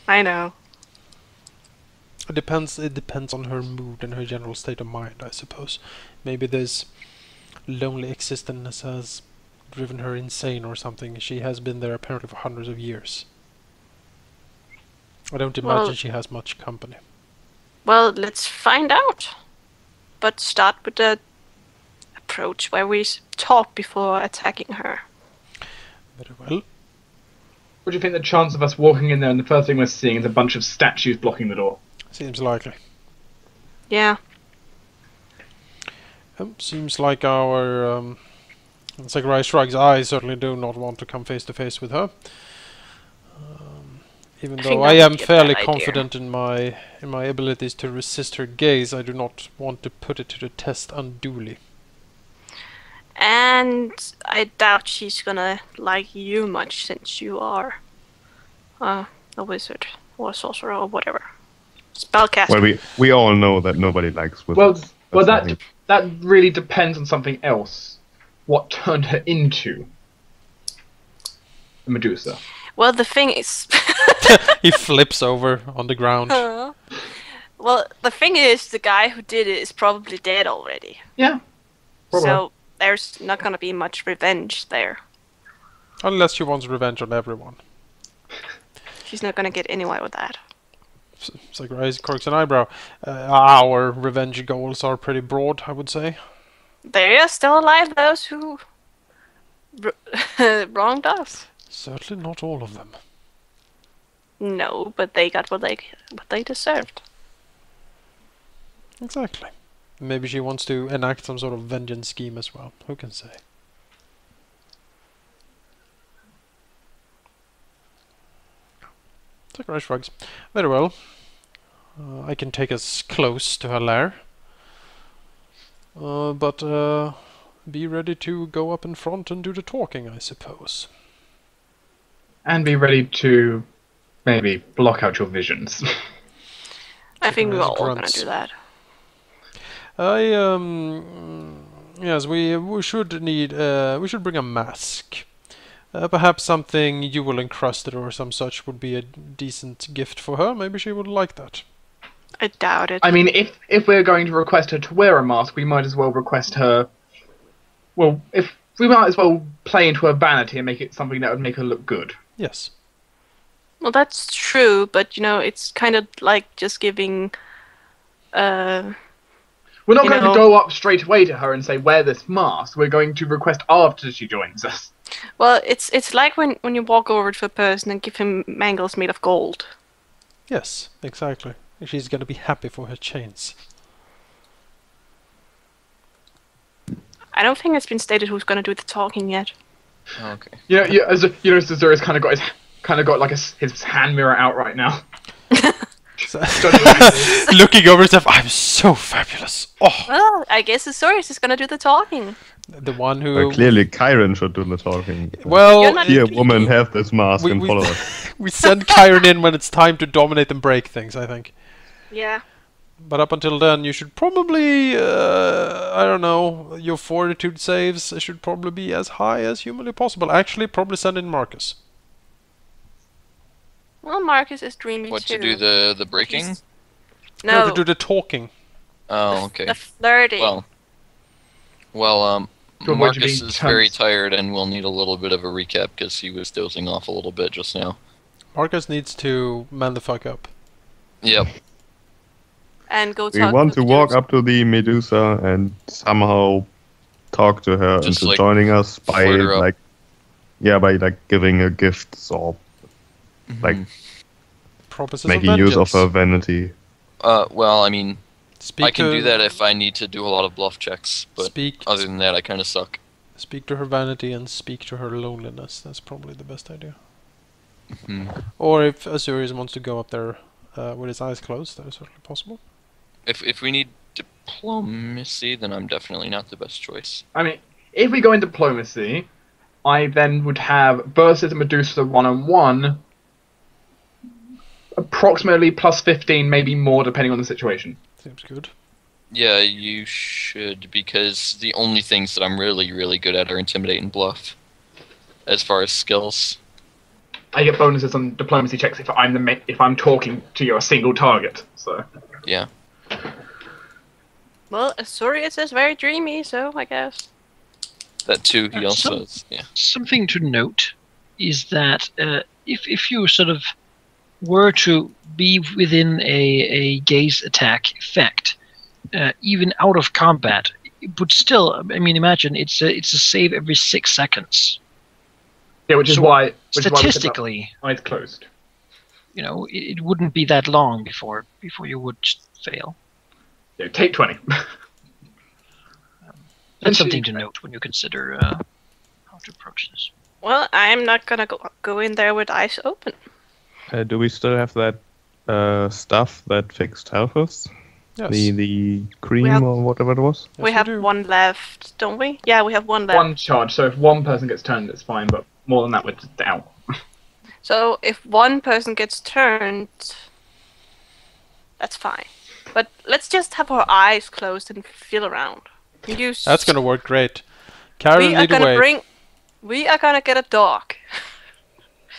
I know. It depends. It depends on her mood and her general state of mind, I suppose. Maybe this lonely existence has driven her insane or something. She has been there apparently for hundreds of years. I don't imagine Well, she has much company. well, let's find out. But start with the approach where we talk before attacking her. Very well. What do you think the chance of us walking in there and the first thing we're seeing is a bunch of statues blocking the door? Seems likely. Yeah. Seems like our Sakurai shrugs. I certainly do not want to come face to face with her. Even though I am fairly confident in my abilities to resist her gaze, I do not want to put it to the test unduly. And I doubt she's gonna like you much since you are a wizard or a sorcerer or whatever. Spellcaster. Well, we all know that nobody likes wizards. Well, that really depends on something else. What turned her into a Medusa? Well, the thing is... He flips over on the ground. Well, the thing is, the guy who did it is probably dead already. Yeah. Probably. So there's not gonna be much revenge there. Unless she wants revenge on everyone. She's not gonna get anywhere with that. Sakurai corks an eyebrow. Our revenge goals are pretty broad, I would say. There are still alive those who wronged us. Certainly not all of them. No, but they got what they deserved. Exactly. Maybe she wants to enact some sort of vengeance scheme as well. Who can say? Sakurai shrugs. Very well. I can take us close to her lair. But be ready to go up in front and do the talking, I suppose. And be ready to maybe block out your visions. I think we're all gonna do that. Yes, we should bring a mask. Perhaps something jewel encrusted or some such would be a decent gift for her. Maybe she would like that. I doubt it. I mean, if we're going to request her to wear a mask, we might as well request her. Well, if we might as well play into her vanity and make it something that would make her look good. Yes. Well, that's true, but you know, it's kind of like just giving. We're not going to go up straight away to her and say, wear this mask. We're going to request after she joins us. Well, it's like when you walk over to a person and give him mangles made of gold. Yes, exactly. She's going to be happy for her chains. I don't think it's been stated who's going to do the talking yet. Okay. Yeah, Zazura's kind of got like his hand mirror out right now. Looking over himself, I'm so fabulous. Oh. Well, I guess Azorius is going to do the talking. The one who... Well, clearly Kyron should do the talking. Well... Here, woman, have this mask and follow us. We send Kyron in when it's time to dominate and break things, I think. Yeah. But up until then, you should probably... I don't know, your fortitude saves should probably be as high as humanly possible. Actually, probably send in Marcus. Well, Marcus is dreaming What, too. to do the breaking? No, to do the talking. Oh, okay. The flirting. Well, Marcus is very tired and will need a little bit of a recap because he was dozing off a little bit just now. Marcus needs to man the fuck up. Yep. And go talk We want to walk up to the Medusa and somehow talk to her Just, into like, joining us by flirt her up. by giving her gifts or like Promises making of use of vengeance. her vanity. Well, I mean, Speak I can to, do that if I need to do a lot of bluff checks, but other than that, I kind of suck. Speak to her vanity and speak to her loneliness. That's probably the best idea. Mm-hmm. Or if Azurius wants to go up there with his eyes closed, that is certainly possible. If we need diplomacy, then I'm definitely not the best choice. I mean, if we go in diplomacy, I then would have versus Medusa 1-on-1, approximately plus 15, maybe more, depending on the situation. Seems good. Yeah, you should, because the only things that I'm really, really good at are intimidate and bluff, as far as skills. I get bonuses on diplomacy checks if I'm talking to a single target. So Yeah. Well, Azorius is very dreamy, so I guess. That too. He also is. Yeah. Something to note is that if you sort of were to be within a gaze attack effect, even out of combat, but still, I mean, imagine it's a save every 6 seconds. yeah, which is why Statistically, eyes closed. you know, it wouldn't be that long before you would fail. Yeah, take 20. That's something to note when you consider how to approach this. Well, I'm not gonna go in there with eyes open. Do we still have that stuff that fixed Telfos? Yes. The cream or whatever it was? We have one left, don't we? Yeah, we have one left. One charge, so if one person gets turned, it's fine, but more than that, we're just down. So if one person gets turned, that's fine. But let's just have our eyes closed and feel around. That's gonna work great. Karen, lead away. We are gonna get a dog.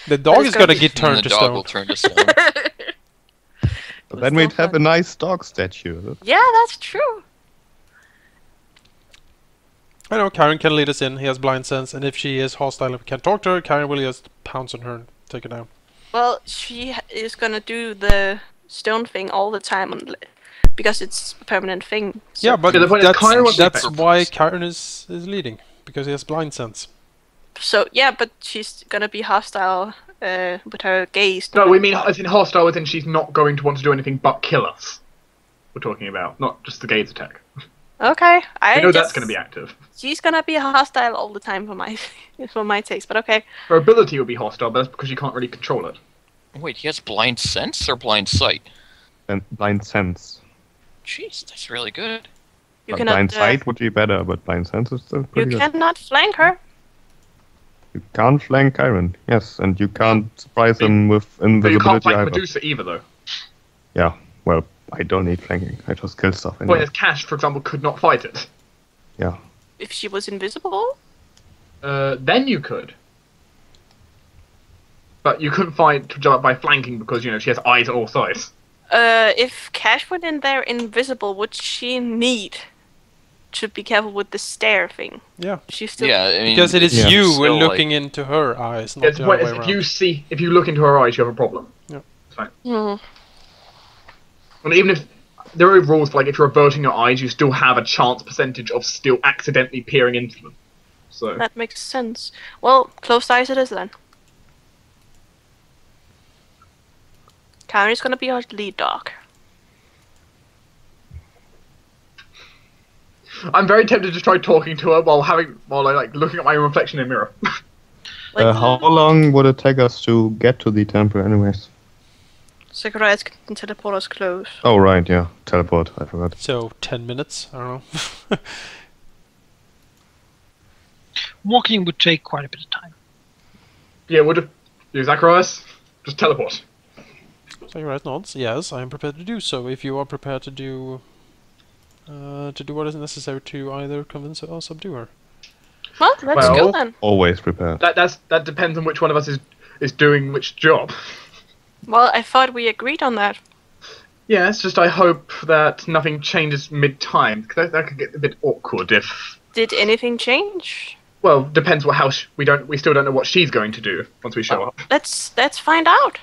The dog is gonna get turned to stone. The dog will turn to stone. But then we'd have a nice dog statue. Yeah, that's true. I know, Karen can lead us in. He has blind sense, and if she is hostile and we can't talk to her, Karen will just pounce on her and take her down. Well, she is gonna do the stone thing all the time because it's a permanent thing. So. Yeah, but the point is that's why Karen is leading, because he has blind sense. So, yeah, but she's gonna be hostile with her gaze. No, we mean as in hostile, as in she's not going to want to do anything but kill us. We're talking about, not just the gaze attack. Okay, I know that's going to be active. She's gonna be hostile all the time for my taste, but okay. Her ability will be hostile, but that's because you can't really control it. Wait, he has blind sense or blind sight? And blind sense. Jeez, that's really good. Blind sight would be better, but blind sense is still pretty good. You cannot flank her. You can't flank Kyron, yes, and you can't surprise him with invisibility. But you can't flank either. Medusa either, though. Yeah, well, I don't need flanking. I just kill stuff anyway. Whereas Cash, for example, could not fight it. Yeah. If she was invisible? Then you could. But you couldn't fight by flanking because, you know, she has eyes at all sides. If Cash went in there invisible, would she need to be careful with the stare thing? Yeah. She's still... Yeah, I mean, because it is you still, looking into her eyes, not Yeah, the other way around. if you look into her eyes, you have a problem. Yeah. It's fine. Mm. And even if there are rules for, like, if you're averting your eyes, you still have a chance percentage of still accidentally peering into them. So that makes sense. Well, closed eyes it is then. Karen's gonna be our lead dog. I'm very tempted to try talking to her while looking at my own reflection in a mirror. How long would it take us to get to the temple, anyways? Zacharias can teleport us close. Oh right, yeah, teleport. I forgot. So 10 minutes. I don't know. Walking would take quite a bit of time. Yeah, would you, Zacharias? Just teleport. Zacharias nods. Yes, I am prepared to do so. If you are prepared to do what is necessary to either convince her or subdue her. Well, let's go then. Always prepared. That depends on which one of us is doing which job. Well, I thought we agreed on that. Yeah, it's just I hope that nothing changes mid-time, because that could get a bit awkward if... Did anything change? Well, depends we still don't know what she's going to do once we show up. Let's find out.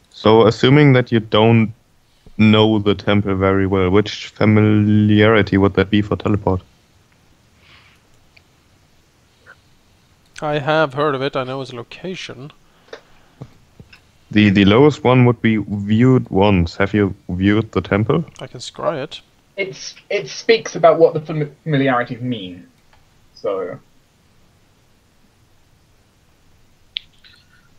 So, assuming that you don't know the temple very well, which familiarity would that be for teleport? I have heard of it. I know its location. The lowest one would be viewed once. Have you viewed the temple? I can scry it. It speaks about what the familiarities mean. So...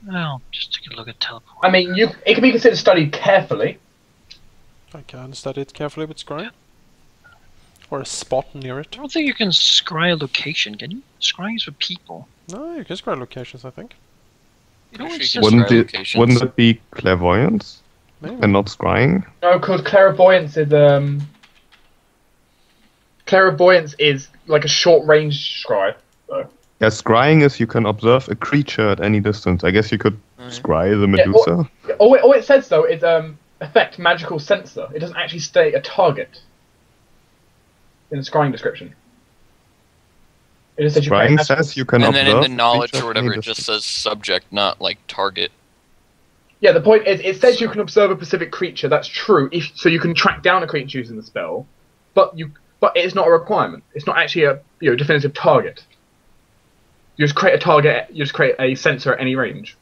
Well, just take a look at teleport. I mean, it can be considered studied carefully. I can study it carefully with scry. Or a spot near it. I don't think you can scry a location, can you? Scrying is for people. No, you can scry locations, I think. You know, Actually, wouldn't it be clairvoyance? Maybe. And not scrying? No, because clairvoyance is Clairvoyance is like a short-range scry. So. Yeah, scrying is you can observe a creature at any distance. I guess you could scry the Medusa. Yeah, all it says though is affect magical sensor. It doesn't actually state a target in the scrying description. It just says scrying says you can and observe. And then in the knowledge or whatever, it just says subject, not like target. Yeah, the point is, it says you can observe a specific creature. That's true. So you can track down a creature using the spell, but it's not a requirement. It's not actually a definitive target. You just create a target. You just create a sensor at any range.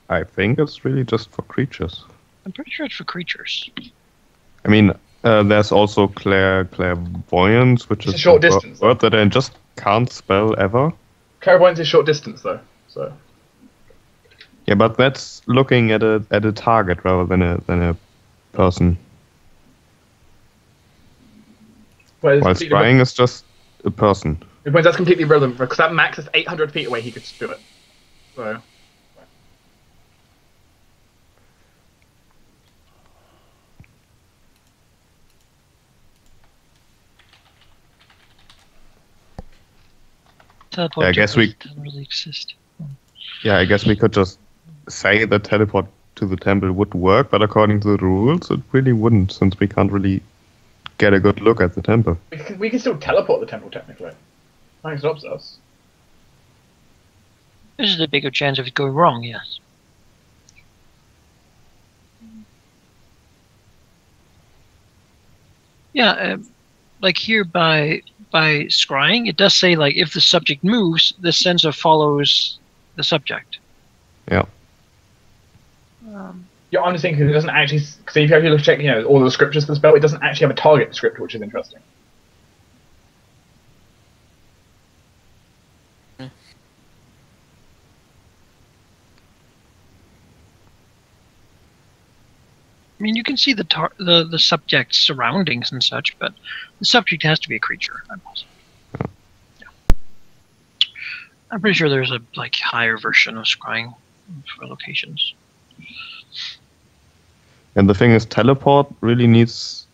I think it's really just for creatures. I'm pretty sure it's for creatures. I mean, there's also clairvoyance, which is a short distance. Word that I just can't spell ever. Clairvoyance is short distance, though. So. Yeah, but that's looking at a target rather than a person. While scrying is just a person. That's completely irrelevant because that max is 800 feet away. He could do it. So. Teleport I guess we doesn't really exist. Yeah, I guess we could just say that teleport to the temple would work, but according to the rules, it really wouldn't, since we can't really get a good look at the temple. We can still teleport the temple, technically. Nothing stops us. There's a bigger chance of it going wrong, yes. Yeah, like here by scrying, it does say like if the subject moves, the sensor follows the subject. Yeah. Yeah, I'm just thinking it doesn't actually. Because if you actually look check, all the scriptures for the spell, it doesn't actually have a target descriptor, which is interesting. I mean, you can see the subject's surroundings and such, but the subject has to be a creature. I'm pretty sure there's a higher version of scrying for locations. And the thing is, teleport really needs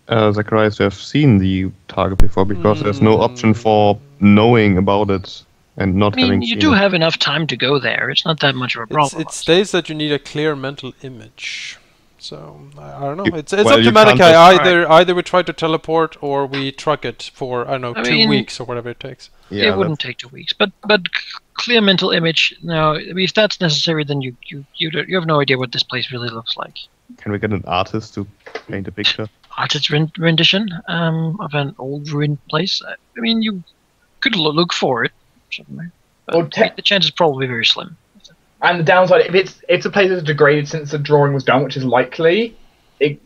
Zacharias to have seen the target before, because there's no option for knowing about it and not having seen it. You do have enough time to go there. It's not that much of a problem. It states that you need a clear mental image. So I don't know. It's up to Manikai. Either we try to teleport or we truck it for 2 weeks or whatever it takes. Yeah, it wouldn't take 2 weeks, but clear mental image. No, if that's necessary, then you have no idea what this place really looks like. Can we get an artist to paint a picture? Artist rendition of an old ruined place. I mean, you could look for it. Certainly. But the chance is probably very slim. And the downside, if the place is degraded since the drawing was done, which is likely, it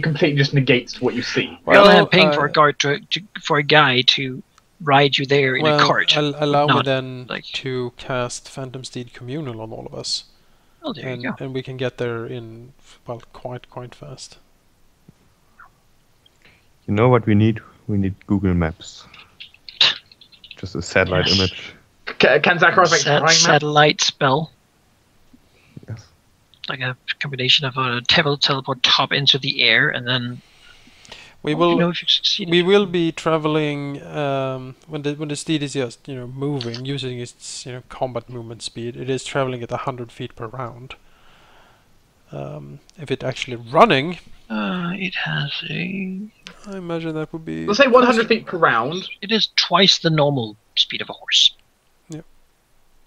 completely just negates what you see. Well, I'm paying for a guy to ride you there in a cart. Allow me then to cast Phantom Steed Communal on all of us. Oh, there you go. And we can get there in quite fast. You know what we need? We need Google Maps. Just a satellite image. Can Zacharias make a satellite spell? Yes. Like a combination of a teleport top into the air, and then we will be traveling when the steed is just moving, using its combat movement speed. It is traveling at 100 feet per round. If it actually running, it has a. I imagine that would be. Let's say 100 feet per round. It is twice the normal speed of a horse. Yep.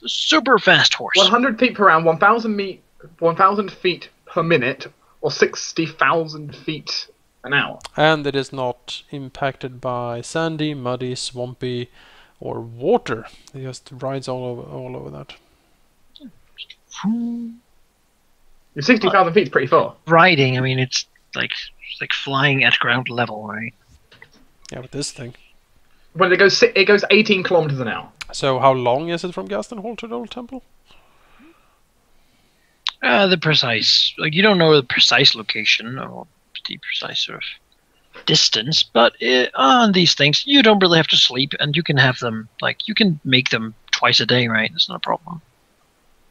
A super fast horse. 100 feet per round, 1,000 feet per minute, or 60,000 feet an hour. And it is not impacted by sandy, muddy, swampy, or water. It just rides all over that. Your 60,000 feet is pretty far. Riding, I mean, it's like flying at ground level, right? Yeah, with this thing. But it goes 18 kilometers an hour. So how long is it from Gaston Hall to the old temple? The precise, you don't know the precise location or the precise sort of distance, but on these things, you don't really have to sleep, and you can have them, you can make them twice a day, right? It's not a problem.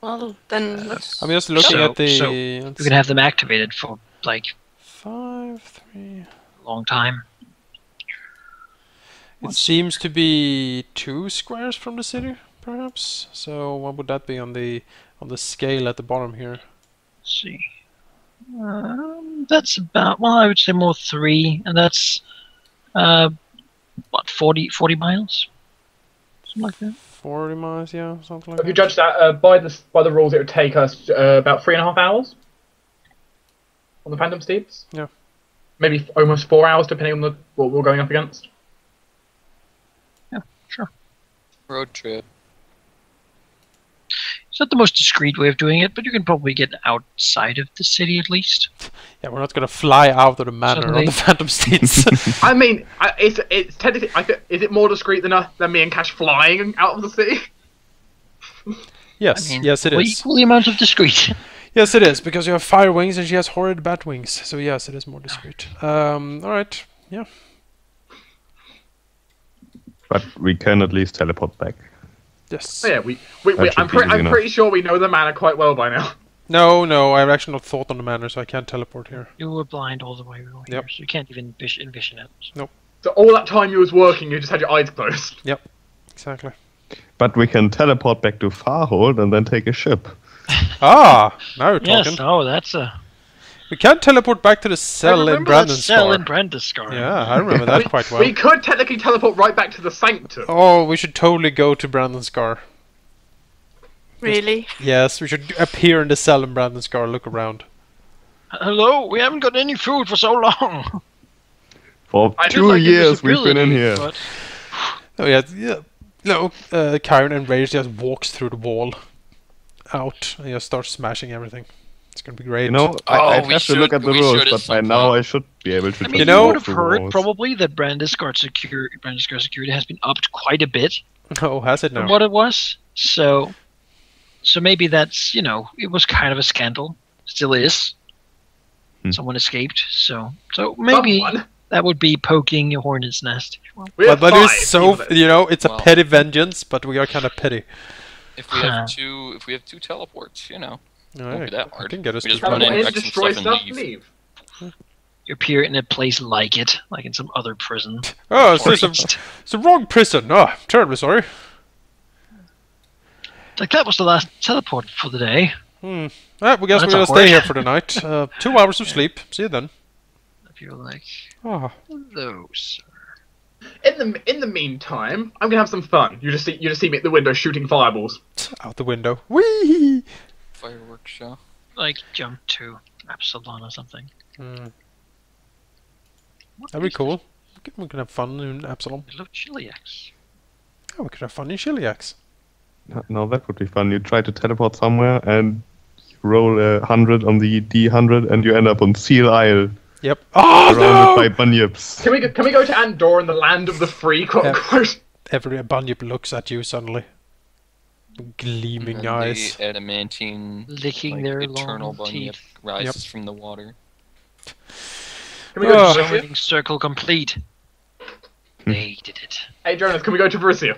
Well, then let's... I'm just looking at the... So you can have them activated for, 5, 3... a long time. It seems to be 2 squares from the city, perhaps. So what would that be on the scale at the bottom here? Let's see. That's about, well, I would say more 3, and that's what, 40 miles, something like that. 40 miles, yeah, something like If you that. judge that by the rules, it would take us about 3.5 hours on the Phantom Steeds. Yeah. Maybe almost 4 hours, depending on what we're going up against. Yeah, sure. Road trip. It's not the most discreet way of doing it, but you can probably get outside of the city at least. Yeah, we're not gonna fly out of the manor on Suddenly. the Phantom Steeds. I mean, it's technically. Is it more discreet than me and Cash flying out of the city? Yes, I mean, yes it is. Equally amount of discreet. Yes it is, because you have fire wings and she has horrid bat wings. So yes, it is more discreet. Alright, yeah. But we can at least teleport back. Yes. Oh, yeah, That I'm should be easy I'm enough. pretty sure we know the manor quite well by now. No, I've actually not thought on the manor, so I can't teleport here. You were blind all the way over here, Yep. so you can't even envision it. So all that time you was working, you just had your eyes closed. Exactly. But we can teleport back to Farhold and then take a ship. Ah, now you're talking. Yes, oh, that's a... We can't teleport back to the cell in remember that cell in Brandon Brandiscar. Yeah, I remember that quite well. We could technically teleport right back to the Sanctum. Oh, we should totally go to Brandon's Scar. Really? Yes, we should appear in the cell in Brandon's Scar, look around. Hello, we haven't got any food for so long. For I do 2 like years we've been in Invisibility, here. but Oh yeah. No, Kyron enraged just walks through the wall. Out, and just starts smashing everything. It's gonna be great. You know, Oh, I'd we have to look should- at the we rules, should at but by some now point. I should be able to. I mean, You you, know- would have the heard rules. probably that Brandiscar security has been upped quite a bit Oh, has it from now? what it was. So maybe that's, it was kind of a scandal. Still is. Someone escaped, so maybe Someone. that would be poking your hornet's nest. We have But five, it's so, even though- you know, it's a Well- petty vengeance, but we are kind of petty. If we have two teleports, Alright, won't be that I hard. can get us We just to run in, Teleport in, wreck some destroy stuff, and stuff, leave. leave. You appear in a place like it, like in some other prison. Oh, Or it's the wrong prison. Oh, terribly sorry. Like that was the last teleport for the day. Alright, we guess That's we're gonna awkward. stay here for the night. 2 hours of sleep. See you then. If you're like, Oh, hello, sir. In the meantime, I'm gonna have some fun. You just see me at the window shooting fireballs. out the window. Whee! Fireworks show. Like jump to Absalon or something. Mm, What that'd be is cool. We can have fun in Absalom. this? Hello, Chiliax. Oh, we could have fun in Chiliax. No, that would be fun. You try to teleport somewhere and you roll 100 on the D100 and you end up on Seal Isle, Yep. Oh surrounded by no! bunyips. Can we go to Andor in the land of the free, quote unquote? Every bunyip looks at you suddenly. Gleaming And eyes. the adamantine, Licking like, their eternal long bunyip teeth. rises from the water. Can we go Oh. to Varisia? Summoning circle complete. They did it. Hey Jonas, can we go to Varisia?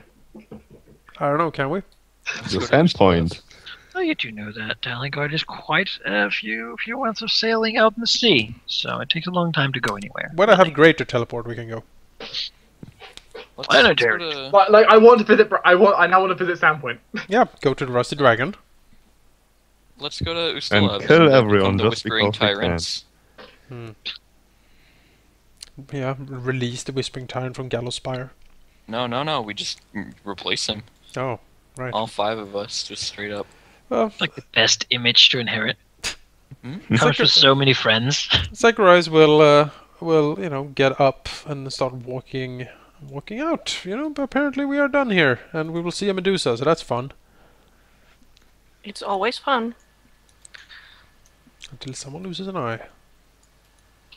I don't know, can we? The sand point. Oh, you do know that Dalingard is quite a few months of sailing out in the sea, so it takes a long time to go anywhere. When I have greater teleport, we can go. I know, Let's go Derek. to- But like, I want to visit. I now want to visit Sandpoint. Yeah, go to the Rusty Dragon. Let's go to Ustalav. kill and everyone become the just Whispering because we can. Tyrants. Yeah, release the Whispering Tyrant from Gallows Spire. No. We just replace him. Oh, right. All 5 of us, just straight up. Well, Like the best image to inherit. Hmm? Comes with so many friends. Zacharias will you know, get up and start walking out. You know, but apparently we are done here, and we will see a Medusa, so that's fun. It's always fun. Until someone loses an eye.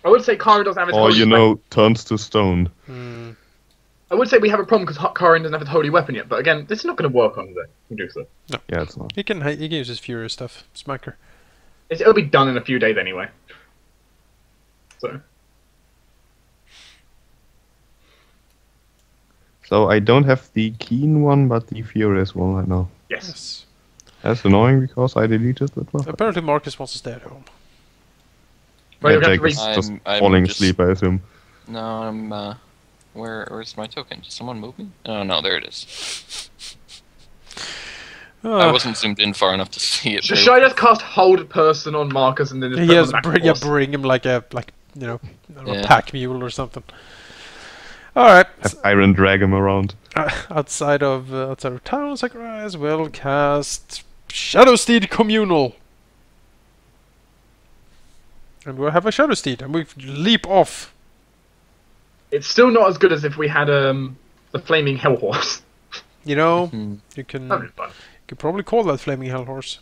I would say Karin doesn't have his Or, holy you know, turns to stone. Hmm. I would say we have a problem because Karin doesn't have his holy weapon yet, but again, this is not going to work on the Medusa. Yeah, it's not. He can use his furious stuff. Smacker. It'll be done in a few days anyway. So. So I don't have the keen one, but the furious one right now. Yes. Yes. That's annoying because I deleted that one. Apparently Marcus wants to stay at home. Well, you're Yeah, going Jake to is read. just I'm falling just- asleep, I assume. No, I'm Where's my token? Did someone move me? Oh no, there it is. I Uh, wasn't zoomed in far enough to see it. Should I just cast hold person on Marcus and then just put him on the back of the horse? bring him like a a Yeah. pack mule or something. All right. Have Iron drag him around. Outside of town, Sakurai will cast Shadow Steed Communal. And we'll have a Shadow Steed, and we leap off. It's still not as good as if we had the Flaming Hell Horse. You know, Hmm. you can That'd be fun. probably call that Flaming Hell Horse.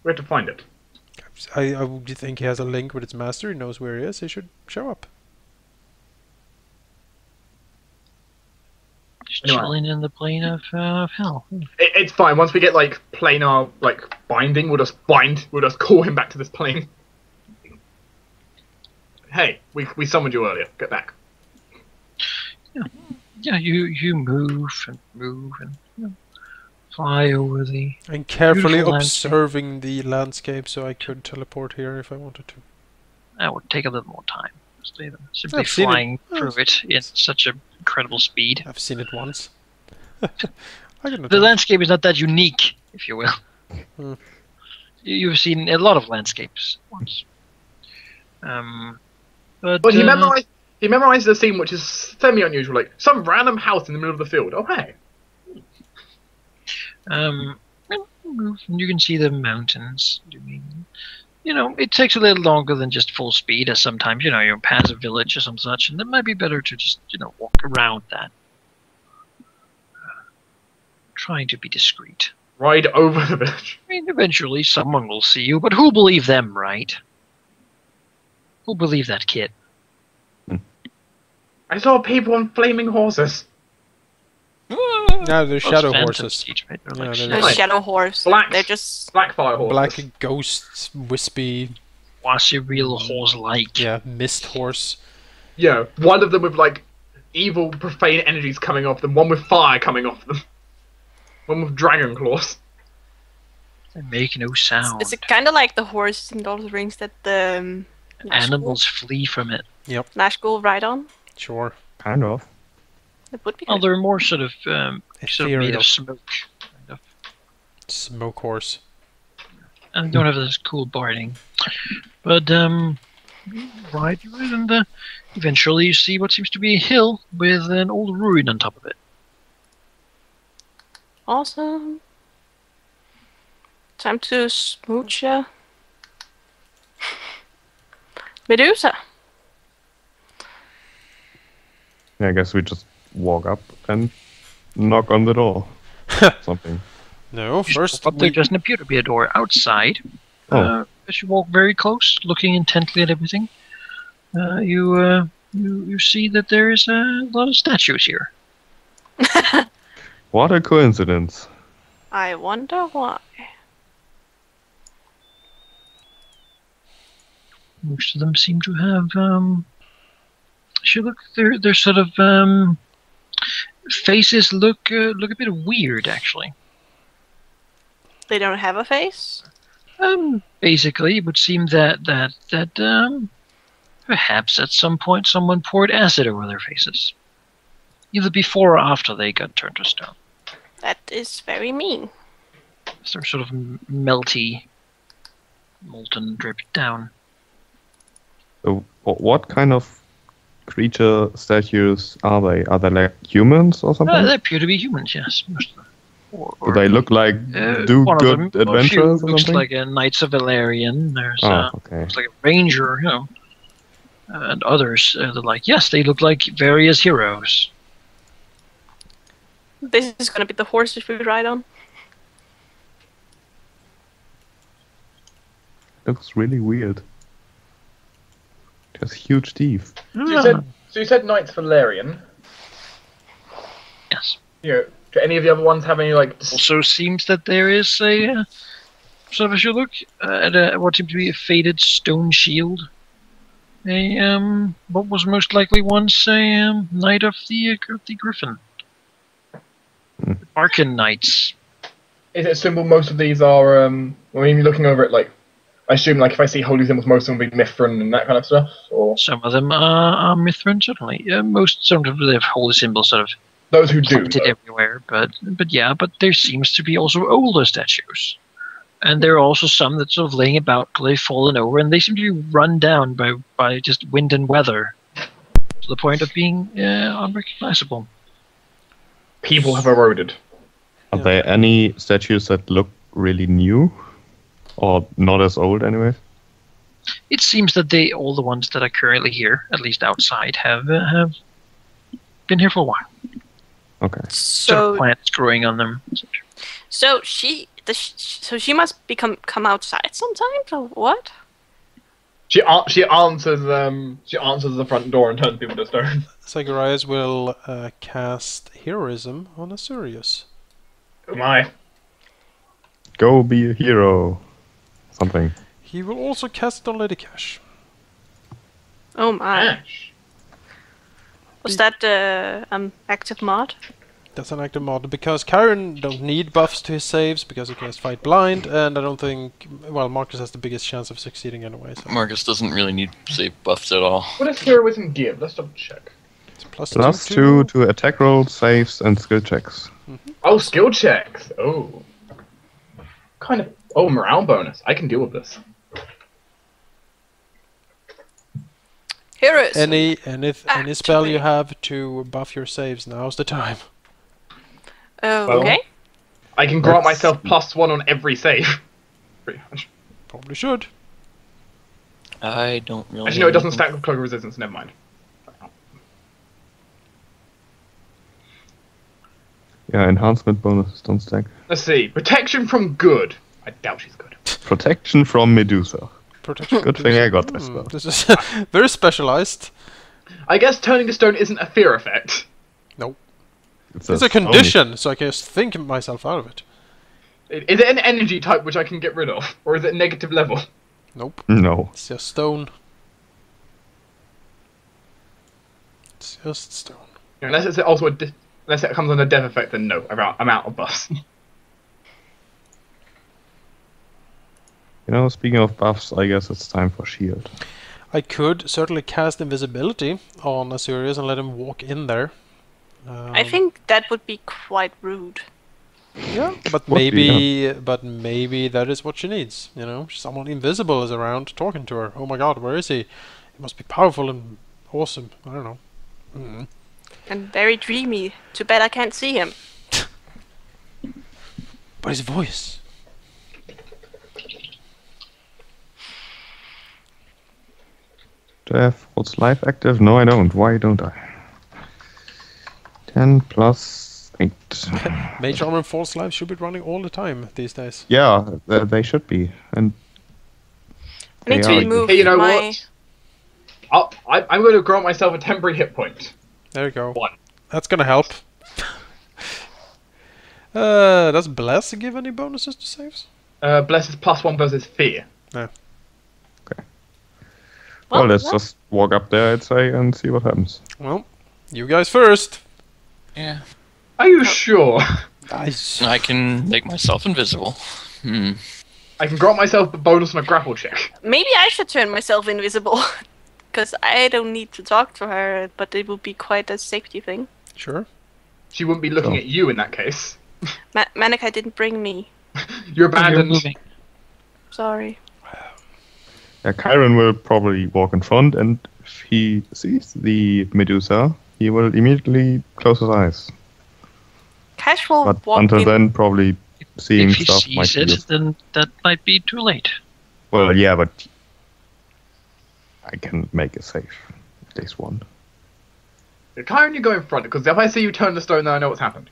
We have to find it. I would think he has a link with its master. He knows where he is. He should show up. Just Anyway. chilling in the plane of hell. It's fine. Once we get like planar binding, we'll just call him back to this plane. Hey, we summoned you earlier. Get back. Yeah, you move and fly over the. And carefully Beautiful landscape. observing the landscape, so I could teleport here if I wanted to. That would take a little more time. Simply I've seen it. flying through it in such an incredible speed. I've seen it once. I can The landscape is not that unique, if you will. Hmm. You've seen a lot of landscapes once. But he memorized the scene, which is semi-unusual, like some random house in the middle of the field. Oh hey. You can see the mountains. It takes a little longer than just full speed, as sometimes, you pass a village or some such, and it might be better to just, walk around that. Trying to be discreet. Ride over the village. I mean, eventually someone will see you, but who'll believe them, right? Who'll believe that kid? I saw people on flaming horses. No, they're shadow Phantom horses. Siege, right? They're Yeah, like they're The Nice. shadow horse. Black. They're just Blackfire horses. Black ghosts, wispy, quasi real horse-like. yeah, mist horse. Yeah, one of them with like evil, profane energies coming off them. One with fire coming off them. One with dragon claws. They make no sound. it's kind of like the horse in Lord of the Rings that the Animals flee from it. Nazgul ride on. Sure. Kind of. It would be Well, good. they're more sort of made Ethereal. of smoke. Kind of. Smoke horse. And don't have this cool barding. But, right, and eventually you see what seems to be a hill with an old ruin on top of it. Awesome. Time to smooch ya. Medusa. Yeah, I guess we just walk up and knock on the door. Something. No, first But there doesn't appear to be a door outside. Oh. As you walk very close, looking intently at everything, you see that there is a lot of statues here. What a coincidence. I wonder why. Most of them seem to have their sort of faces look a bit weird, actually. They don't have a face? Basically, it would seem that perhaps at some point someone poured acid over their faces, either before or after they got turned to stone. That is very mean. Some sort of melty, molten drip down. So, what kind of creature statues are they? Are they like humans or something? They appear to be humans, yes, most of them. Do they look like do one of them, good a few adventures or looks something? like a Knights of Valerian. There's Okay. looks like a ranger, and others they're like, yes, they look like various heroes. This is gonna be the horses we ride on. Looks really weird. Just huge teeth. So you said Knights Valerian. Yes. Do any of the other ones have any like? Also seems that there is a sort of, as you look at what seems to be a faded stone shield. What was most likely once a knight of the Griffin. Hmm. Arkan Knights. Is it a symbol? Most of these are. I mean, you're looking over it like. I assume, like, if I see holy symbols, most of them will be Mithrin and that kind of stuff, or Some of them are Mithrin, certainly. Most sometimes they have holy symbols sort of those who do. planted everywhere, but there seems to be also older statues. And there are also some that sort of laying about, they've fallen over, and they seem to be run down by just wind and weather to the point of being unrecognizable. People have eroded. Are there any statues that look really new? Or not as old, anyways? It seems that all the ones that are currently here, at least outside, have been here for a while. Okay. Sort of So, plants growing on them. so she must come outside sometimes, or what? She answers the front door and turns people to stone. Zacharias will cast heroism on Asurius. Oh my. Go be a hero. Something. He will also cast it on Lady Cash. Oh my! Ash. Was that active mod? That's an active mod, because Kyron don't need buffs to his saves, because he can just fight blind, and I don't think... Well, Marcus has the biggest chance of succeeding anyway, so... Marcus doesn't really need save buffs at all. What does heroism give? Let's double check. It's plus +2 to attack rolls, saves, and skill checks. Oh, skill checks. Oh. Kind of. Oh, morale bonus. I can deal with this. Heroes. Any spell you have to buff your saves, now's the time. Oh, Well, okay. I can grant That's- myself +1 on every save. Pretty much. Probably should. I don't really. Actually, no, it doesn't stack with cloak of resistance. Never mind. Yeah, enhancement bonuses don't stack. Let's see. Protection from good. I doubt she's good. Protection from Medusa. Protection. Good thing I got this spell. This is very specialized. I guess turning to stone isn't a fear effect. Nope. It's It's a condition, so I can just think myself out of it. Is it an energy type which I can get rid of? Or is it negative level? Nope. No. It's just stone. It's just stone. Unless it's also unless it comes under death effect, then no. I'm out of buffs. You know, speaking of buffs, I guess it's time for shield. I could certainly cast invisibility on Asurius and let him walk in there. I think that would be quite rude. Yeah, but Would be, maybe that is what she needs. You know, someone invisible is around talking to her. Oh my God, where is he? He must be powerful and awesome. I don't know. Mm. And very dreamy. Too bad I can't see him. But his voice. Do I have false life active? No, I don't. Why don't I? 10 plus 8. Mage armor and false life should be running all the time these days. Yeah, they should be. And I need to They are- remove Hey, you know my... what? I'm going to grant myself a temporary hit point. There you go. 1. That's gonna help. Does Bless give any bonuses to saves? Bless is +1 versus fear. well, let's that- just walk up there, I'd say, and see what happens. Well, you guys first. Yeah. Are you sure? Nice. I can make myself invisible. I can grant myself a bonus on a grapple check. Maybe I should turn myself invisible. Because I don't need to talk to her, but it would be quite a safety thing. Sure. She wouldn't be looking Sure. at you in that case. Manica didn't bring me. You're You're abandoned. moving. Sorry. Yeah, Chiron will probably walk in front, and if he sees the Medusa, he will immediately close his eyes. Cash will But walk until in. then, probably seeing If he stuff might sees be it, then that might be too late. Well, yeah, but I can make a save. At least one. Kyron, you go in front, because if I see you turn the stone, then I know what's happened.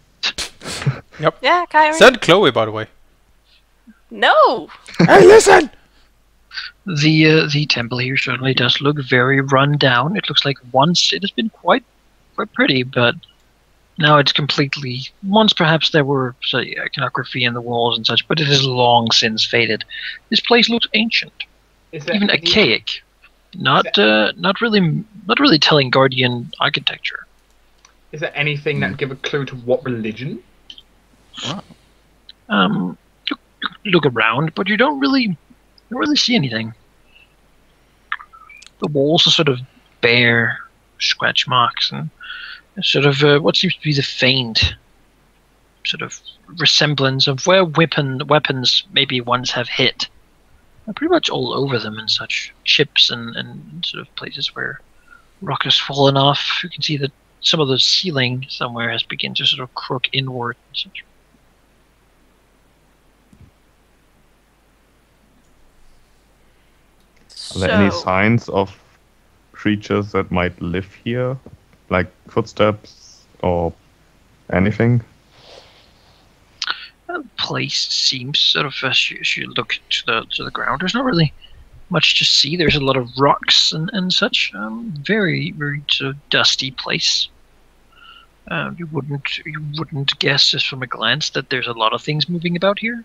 Yeah, Kyrie. Send Chloe, by the way. No! Hey, listen! The temple here certainly does look very run down. It looks like once it has been quite pretty, but now it's completely. Once perhaps there were say iconography in the walls and such, but it has long since faded. This place looks ancient, Is there even any- archaic. Not really telling Guardian architecture. Is there anything that give a clue to what religion? Look around, but you don't really don't really see anything. The walls are sort of bare, scratch marks, and sort of what seems to be the faint sort of resemblance of where weapons maybe once have hit. They're pretty much all over them and such. Chips and sort of places where rock has fallen off. You can see that some of the ceiling somewhere has begun to sort of crook inward and such. Are there any signs of creatures that might live here? Like footsteps or anything? The place seems sort of, as you look to the ground, there's not really much to see. There's a lot of rocks and such. Very, very sort of dusty place. You wouldn't guess just from a glance that there's a lot of things moving about here.